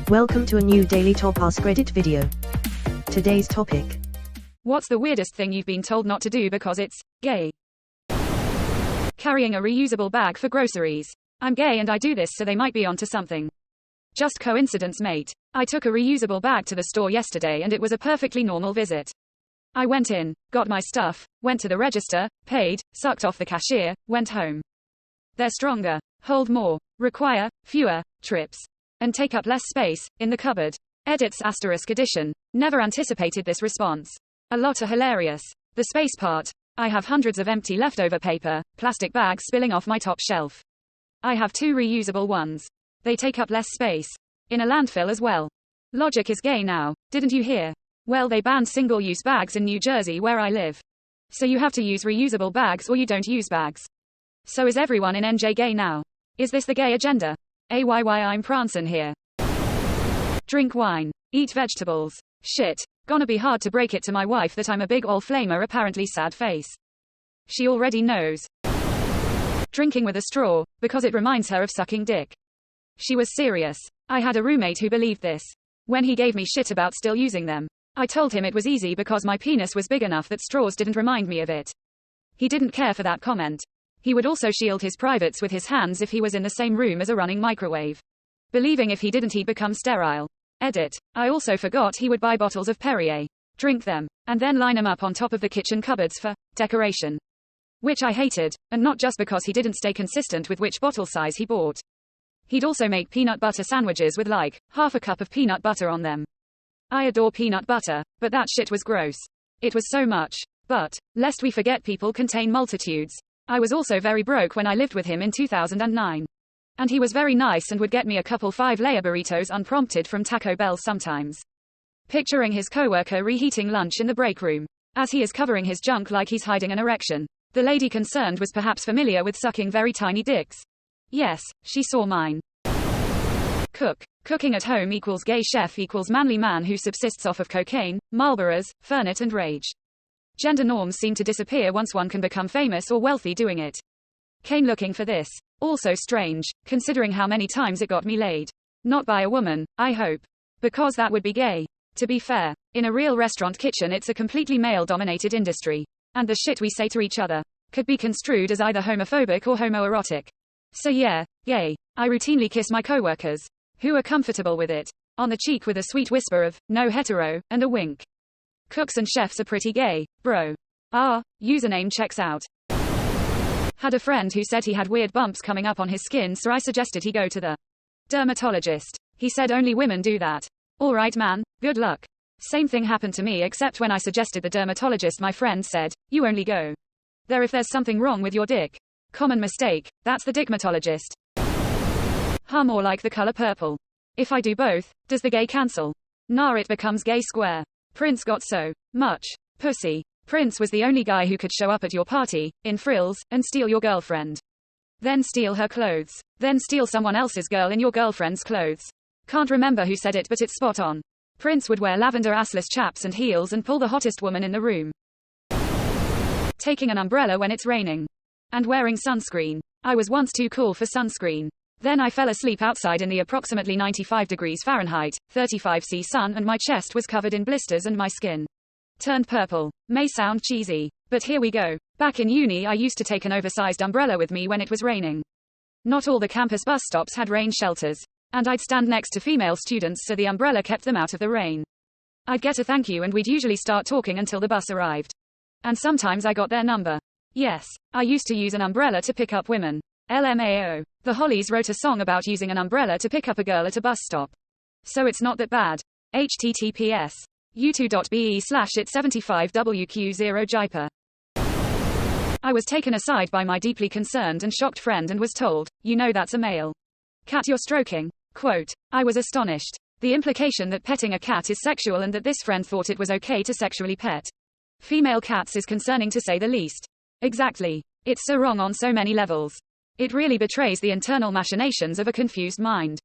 Welcome to a new Daily Top AskReddit video. Today's topic. What's the weirdest thing you've been told not to do because it's gay? Carrying a reusable bag for groceries. I'm gay and I do this so they might be onto something. Just coincidence, mate. I took a reusable bag to the store yesterday and it was a perfectly normal visit. I went in, got my stuff, went to the register, paid, sucked off the cashier, went home. They're stronger, hold more, require fewer trips, and take up less space in the cupboard. Edits * edition. Never anticipated this response. A lot are hilarious. The space part. I have hundreds of empty leftover paper, plastic bags spilling off my top shelf. I have 2 reusable ones. They take up less space. In a landfill as well. Logic is gay now, didn't you hear? Well, they banned single-use bags in New Jersey where I live. So you have to use reusable bags or you don't use bags. So is everyone in NJ gay now? Is this the gay agenda? AYY, I'm prancin' here. Drink wine. Eat vegetables. Shit. Gonna be hard to break it to my wife that I'm a big all-flamer, apparently sad face. She already knows. Drinking with a straw, because it reminds her of sucking dick. She was serious. I had a roommate who believed this. When he gave me shit about still using them, I told him it was easy because my penis was big enough that straws didn't remind me of it. He didn't care for that comment. He would also shield his privates with his hands if he was in the same room as a running microwave. Believing if he didn't he'd become sterile. Edit. I also forgot he would buy bottles of Perrier, drink them, and then line them up on top of the kitchen cupboards for decoration. Which I hated, and not just because he didn't stay consistent with which bottle size he bought. He'd also make peanut butter sandwiches with like, half a cup of peanut butter on them. I adore peanut butter, but that shit was gross. It was so much. But, lest we forget people contain multitudes. I was also very broke when I lived with him in 2009. And he was very nice and would get me a couple 5-layer burritos unprompted from Taco Bell sometimes. Picturing his coworker reheating lunch in the break room, as he is covering his junk like he's hiding an erection. The lady concerned was perhaps familiar with sucking very tiny dicks. Yes, she saw mine. Cook. Cooking at home equals gay chef equals manly man who subsists off of cocaine, Marlboros, Fernet and rage. Gender norms seem to disappear once one can become famous or wealthy doing it. Kane looking for this. Also strange, considering how many times it got me laid. Not by a woman, I hope. Because that would be gay. To be fair, in a real restaurant kitchen it's a completely male-dominated industry. And the shit we say to each other could be construed as either homophobic or homoerotic. So yeah, gay. I routinely kiss my coworkers, who are comfortable with it, on the cheek with a sweet whisper of, no hetero, and a wink. Cooks and chefs are pretty gay, bro. Username checks out. Had a friend who said he had weird bumps coming up on his skin, so I suggested he go to the dermatologist. He said only women do that. Alright man, good luck. Same thing happened to me, except when I suggested the dermatologist my friend said, you only go there if there's something wrong with your dick. Common mistake, that's the dickmatologist. More like the color purple. If I do both, does the gay cancel? Nah, it becomes gay square. Prince got so much pussy. Prince was the only guy who could show up at your party, in frills, and steal your girlfriend. Then steal her clothes. Then steal someone else's girl in your girlfriend's clothes. Can't remember who said it, but it's spot on. Prince would wear lavender assless chaps and heels and pull the hottest woman in the room. Taking an umbrella when it's raining. And wearing sunscreen. I was once too cool for sunscreen. Then I fell asleep outside in the approximately 95 degrees Fahrenheit, 35°C sun, and my chest was covered in blisters and my skin turned purple. May sound cheesy, but here we go. Back in uni I used to take an oversized umbrella with me when it was raining. Not all the campus bus stops had rain shelters, and I'd stand next to female students so the umbrella kept them out of the rain. I'd get a thank you and we'd usually start talking until the bus arrived. And sometimes I got their number. Yes, I used to use an umbrella to pick up women. LMAO. The Hollies wrote a song about using an umbrella to pick up a girl at a bus stop. So it's not that bad. https u2.be/it75wq0jiper. I was taken aside by my deeply concerned and shocked friend and was told, you know that's a male cat you're stroking. Quote. I was astonished. The implication that petting a cat is sexual and that this friend thought it was okay to sexually pet female cats is concerning to say the least. Exactly. It's so wrong on so many levels. It really betrays the internal machinations of a confused mind.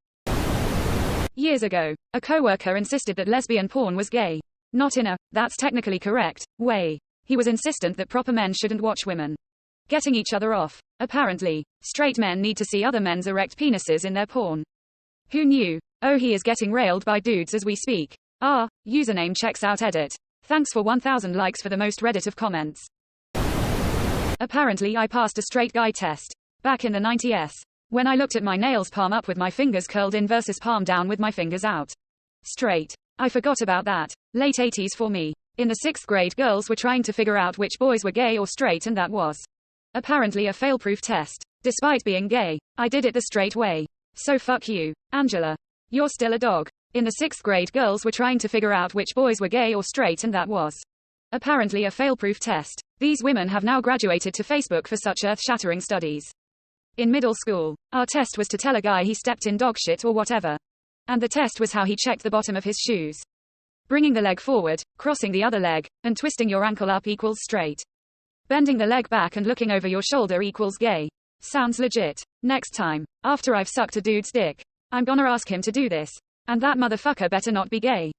Years ago, a coworker insisted that lesbian porn was gay. Not in a, that's technically correct, way. He was insistent that proper men shouldn't watch women getting each other off. Apparently, straight men need to see other men's erect penises in their porn. Who knew? Oh, he is getting railed by dudes as we speak. Ah, username checks out edit. Thanks for 1000 likes for the most Reddit of comments. Apparently I passed a straight guy test. Back in the 90s. When I looked at my nails, palm up with my fingers curled in versus palm down with my fingers out. Straight. I forgot about that. Late 80s for me. In the 6th grade, girls were trying to figure out which boys were gay or straight, and that was apparently a fail-proof test. Despite being gay, I did it the straight way. So fuck you, Angela. You're still a dog. In the 6th grade, girls were trying to figure out which boys were gay or straight, and that was apparently a fail-proof test. These women have now graduated to Facebook for such earth-shattering studies. In middle school, our test was to tell a guy he stepped in dog shit or whatever. And the test was how he checked the bottom of his shoes. Bringing the leg forward, crossing the other leg, and twisting your ankle up equals straight. Bending the leg back and looking over your shoulder equals gay. Sounds legit. Next time, after I've sucked a dude's dick, I'm gonna ask him to do this. And that motherfucker better not be gay.